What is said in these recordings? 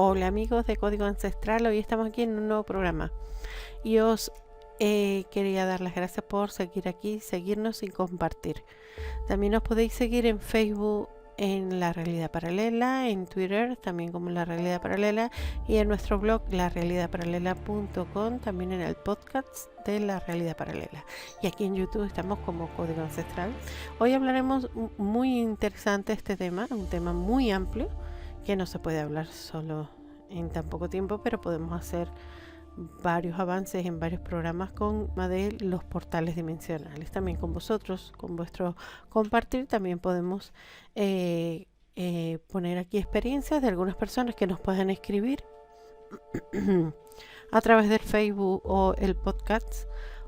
Hola amigos de Código Ancestral, hoy estamos aquí en un nuevo programa y os quería dar las gracias por seguir aquí, seguirnos y compartir. También os podéis seguir en Facebook en La Realidad Paralela, en Twitter también como La Realidad Paralela y en nuestro blog larealidadparalela.com, también en el podcast de La Realidad Paralela. Y aquí en YouTube estamos como Código Ancestral. Hoy hablaremos muy interesante este tema, un tema muy amplio que no se puede hablar solo en tan poco tiempo, pero podemos hacer varios avances en varios programas con de los portales dimensionales. También con vosotros, con vuestro compartir, también podemos poner aquí experiencias de algunas personas que nos puedan escribir a través del Facebook o el podcast,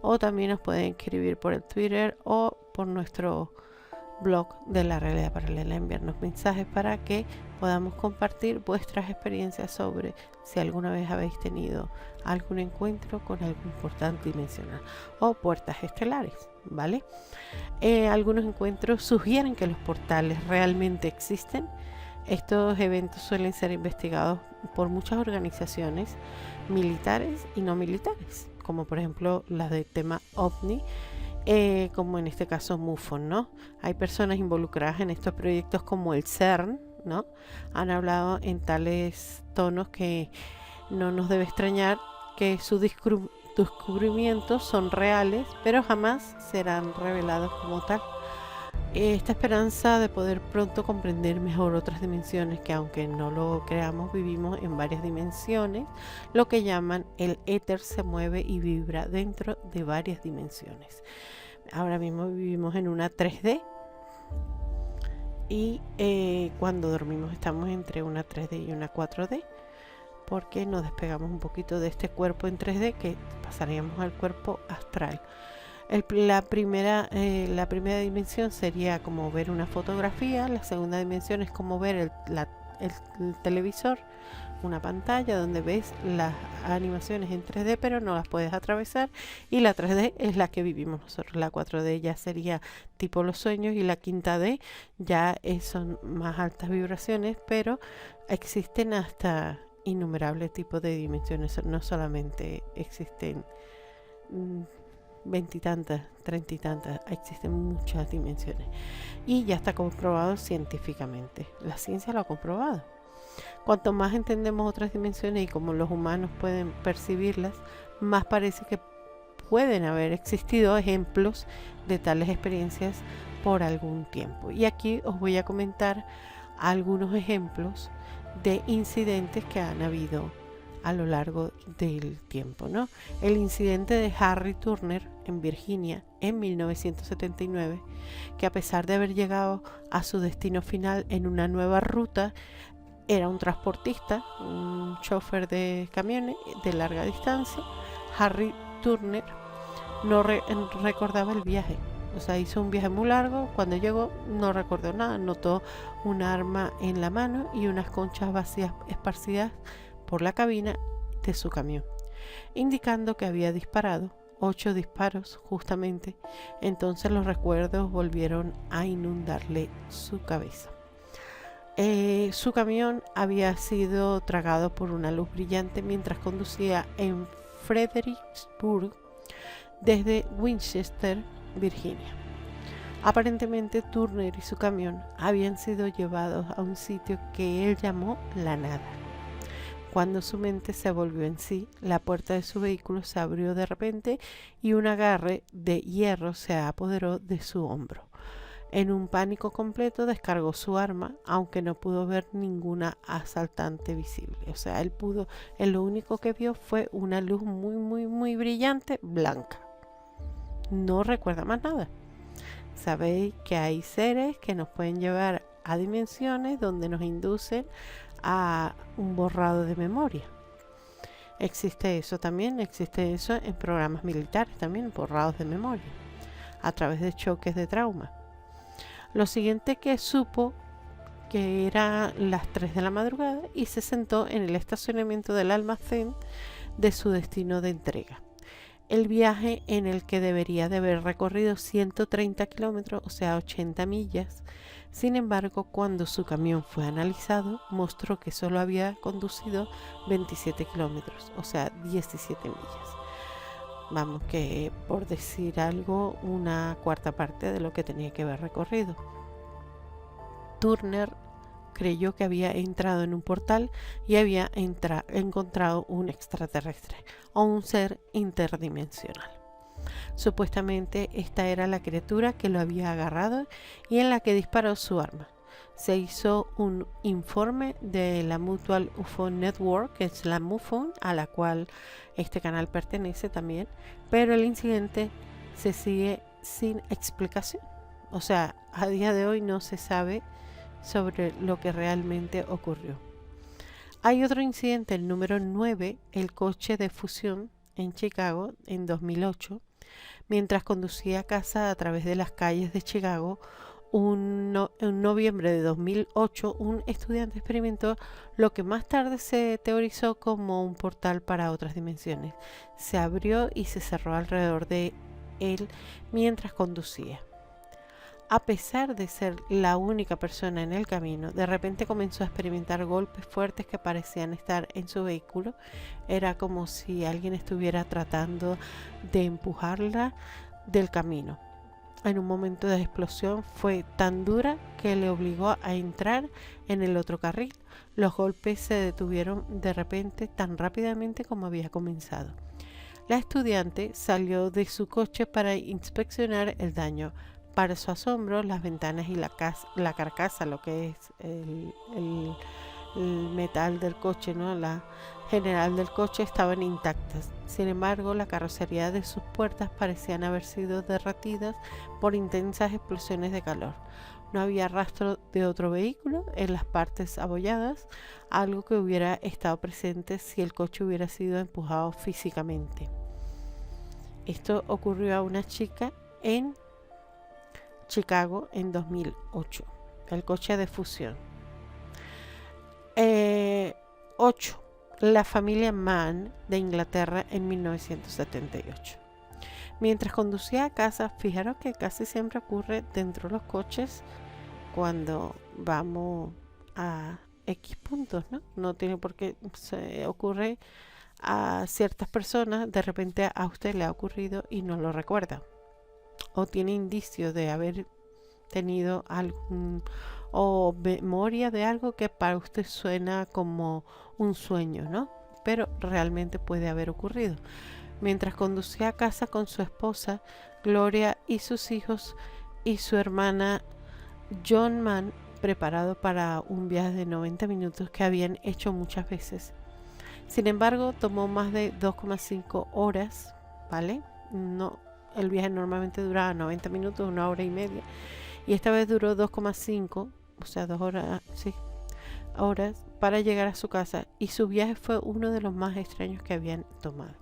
o también nos pueden escribir por el Twitter o por nuestro blog de La Realidad Paralela, enviarnos mensajes para que podamos compartir vuestras experiencias sobre si alguna vez habéis tenido algún encuentro con algún portal dimensional o puertas estelares, ¿vale? Algunos encuentros sugieren que los portales realmente existen. Estos eventos suelen ser investigados por muchas organizaciones militares y no militares, como por ejemplo las del tema OVNI, como en este caso MUFON, ¿no? Hay personas involucradas en estos proyectos como el CERN, ¿no? Han hablado en tales tonos que no nos debe extrañar que sus descubrimientos son reales, pero jamás serán revelados como tal. Esta esperanza de poder pronto comprender mejor otras dimensiones, que aunque no lo creamos, vivimos en varias dimensiones, lo que llaman el éter se mueve y vibra dentro de varias dimensiones. Ahora mismo vivimos en una 3D y cuando dormimos estamos entre una 3D y una 4D, porque nos despegamos un poquito de este cuerpo en 3D que pasaríamos al cuerpo astral. La primera dimensión sería como ver una fotografía, la segunda dimensión es como ver el televisor, una pantalla donde ves las animaciones en 3D pero no las puedes atravesar, y la 3D es la que vivimos nosotros. La 4D ya sería tipo los sueños y la quinta D ya son más altas vibraciones, pero existen hasta innumerables tipos de dimensiones, no solamente existen 20 y tantas, 30 y tantas, existen muchas dimensiones y ya está comprobado científicamente. La ciencia lo ha comprobado. Cuanto más entendemos otras dimensiones y cómo los humanos pueden percibirlas, más parece que pueden haber existido ejemplos de tales experiencias por algún tiempo. Y aquí os voy a comentar algunos ejemplos de incidentes que han habido a lo largo del tiempo, ¿no? El incidente de Harry Turner en Virginia en 1979, que a pesar de haber llegado a su destino final en una nueva ruta, era un transportista, un chofer de camiones de larga distancia. Harry Turner no recordaba el viaje, o sea, hizo un viaje muy largo. Cuando llegó no recordó nada, notó un arma en la mano y unas conchas vacías esparcidas por la cabina de su camión, indicando que había disparado 8 disparos justamente. Entonces los recuerdos volvieron a inundarle su cabeza. Su camión había sido tragado por una luz brillante mientras conducía en Fredericksburg desde Winchester, Virginia. Aparentemente Turner y su camión habían sido llevados a un sitio que él llamó la nada. Cuando su mente se volvió en sí, la puerta de su vehículo se abrió de repente y un agarre de hierro se apoderó de su hombro. En un pánico completo descargó su arma, aunque no pudo ver ninguna asaltante visible. O sea, él lo único que vio fue una luz muy brillante, blanca. No recuerda más nada. Sabéis que hay seres que nos pueden llevar a dimensiones donde nos inducen a un borrado de memoria. Existe eso en programas militares también, borrados de memoria, a través de choques de trauma. Lo siguiente que supo que era las 3 de la madrugada y se sentó en el estacionamiento del almacén de su destino de entrega. El viaje en el que debería de haber recorrido 130 kilómetros, o sea 80 millas, Sin embargo, cuando su camión fue analizado, mostró que solo había conducido 27 kilómetros, o sea, 17 millas. Vamos, que por decir algo, una cuarta parte de lo que tenía que haber recorrido. Turner creyó que había entrado en un portal y había encontrado un extraterrestre o un ser interdimensional. Supuestamente esta era la criatura que lo había agarrado y en la que disparó su arma. Se hizo un informe de la Mutual UFO Network, que es la MUFON, a la cual este canal pertenece también, pero el incidente se sigue sin explicación. O sea, a día de hoy no se sabe sobre lo que realmente ocurrió. Hay otro incidente, el número 9, el coche de fusión en Chicago en 2008. Mientras conducía a casa a través de las calles de Chicago, en noviembre de 2008, un estudiante experimentó lo que más tarde se teorizó como un portal para otras dimensiones. Se abrió y se cerró alrededor de él mientras conducía. A pesar de ser la única persona en el camino, de repente comenzó a experimentar golpes fuertes que parecían estar en su vehículo. Era como si alguien estuviera tratando de empujarla del camino. En un momento de explosión fue tan dura que le obligó a entrar en el otro carril. Los golpes se detuvieron de repente tan rápidamente como había comenzado. La estudiante salió de su coche para inspeccionar el daño. Para su asombro, las ventanas y la carcasa, lo que es el metal del coche, ¿no? La general del coche, estaban intactas. Sin embargo, la carrocería de sus puertas parecían haber sido derretidas por intensas explosiones de calor. No había rastro de otro vehículo en las partes abolladas, algo que hubiera estado presente si el coche hubiera sido empujado físicamente. Esto ocurrió a una chica en Chicago en 2008, el coche de fusión. 8. La familia Mann de Inglaterra en 1978. Mientras conducía a casa, fijaros que casi siempre ocurre dentro de los coches cuando vamos a X puntos, ¿no? No tiene por qué, se ocurre a ciertas personas, de repente a usted le ha ocurrido y no lo recuerda. O tiene indicios de haber tenido algún o memoria de algo que para usted suena como un sueño, ¿no? Pero realmente puede haber ocurrido. Mientras conducía a casa con su esposa, Gloria, y sus hijos y su hermana John Mann, preparado para un viaje de 90 minutos que habían hecho muchas veces. Sin embargo, tomó más de 2,5 horas, ¿vale? No, el viaje normalmente duraba 90 minutos, 1 hora y media, y esta vez duró 2,5, o sea, 2 horas, sí, horas para llegar a su casa, y su viaje fue uno de los más extraños que habían tomado.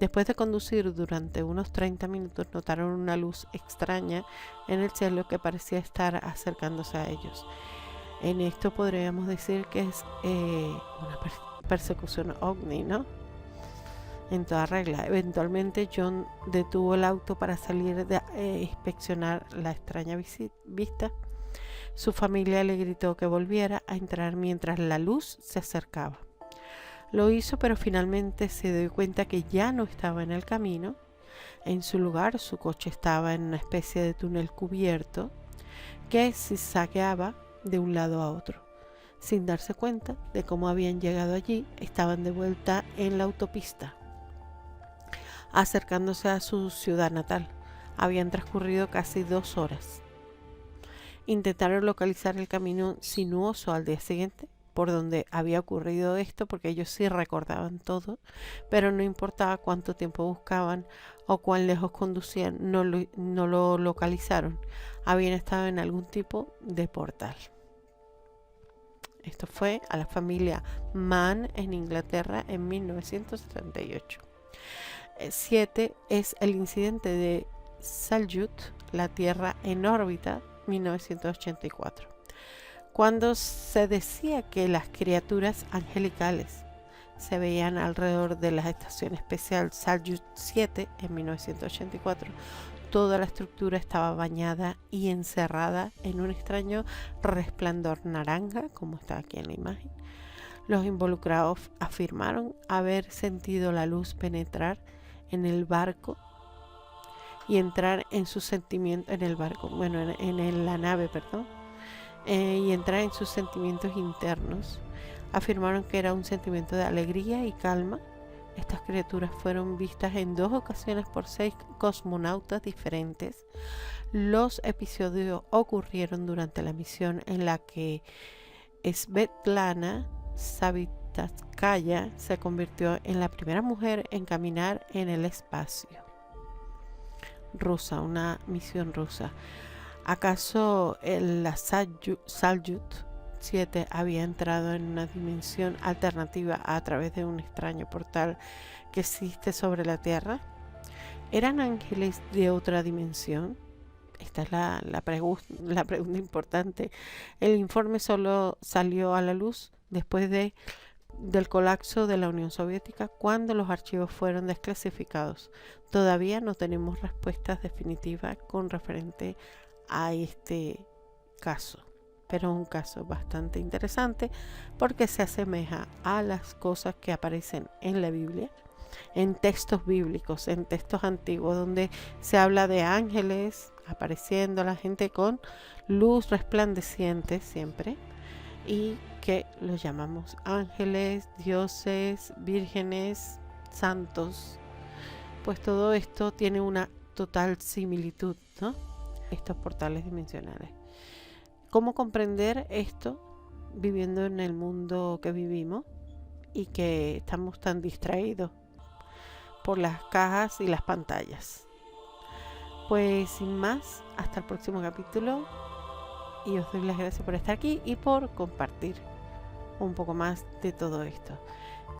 Después de conducir durante unos 30 minutos, notaron una luz extraña en el cielo que parecía estar acercándose a ellos. En esto podríamos decir que es una persecución ovni, ¿no? En toda regla. Eventualmente John detuvo el auto para salir de inspeccionar la extraña vista. Su familia le gritó que volviera a entrar mientras la luz se acercaba. Lo hizo, pero finalmente se dio cuenta que ya no estaba en el camino. En su lugar, su coche estaba en una especie de túnel cubierto que zigzagueaba de un lado a otro. Sin darse cuenta de cómo habían llegado allí, estaban de vuelta en la autopista, acercándose a su ciudad natal. Habían transcurrido casi 2 horas. Intentaron localizar el camino sinuoso al día siguiente, por donde había ocurrido esto, porque ellos sí recordaban todo, pero no importaba cuánto tiempo buscaban o cuán lejos conducían, no lo localizaron. Habían estado en algún tipo de portal. Esto fue a la familia Mann en Inglaterra en 1978. 7 es el incidente de Salyut, la Tierra en órbita, 1984. Cuando se decía que las criaturas angelicales se veían alrededor de la estación espacial Salyut 7 en 1984, Toda la estructura estaba bañada y encerrada en un extraño resplandor naranja, como está aquí en la imagen. Los involucrados afirmaron haber sentido la luz penetrar en el barco y entrar en sus sentimientos, en la nave, y entrar en sus sentimientos internos. Afirmaron que era un sentimiento de alegría y calma. Estas criaturas fueron vistas en 2 ocasiones por 6 cosmonautas diferentes. Los episodios ocurrieron durante la misión en la que Svetlana Savitskaya se convirtió en la primera mujer en caminar en el espacio. Una misión rusa. ¿Acaso la Salyut 7 había entrado en una dimensión alternativa a través de un extraño portal que existe sobre la Tierra? ¿Eran ángeles de otra dimensión? Esta es la pregunta importante. El informe solo salió a la luz después del colapso de la Unión Soviética, cuando los archivos fueron desclasificados. Todavía no tenemos respuestas definitivas con referente a este caso, pero es un caso bastante interesante porque se asemeja a las cosas que aparecen en la Biblia, en textos bíblicos, en textos antiguos, donde se habla de ángeles apareciendo a la gente con luz resplandeciente siempre, y que los llamamos ángeles, dioses, vírgenes, santos. Pues todo esto tiene una total similitud, ¿no? Estos portales dimensionales. ¿Cómo comprender esto viviendo en el mundo que vivimos y que estamos tan distraídos por las cajas y las pantallas? Pues sin más, hasta el próximo capítulo, y os doy las gracias por estar aquí y por compartir un poco más de todo esto.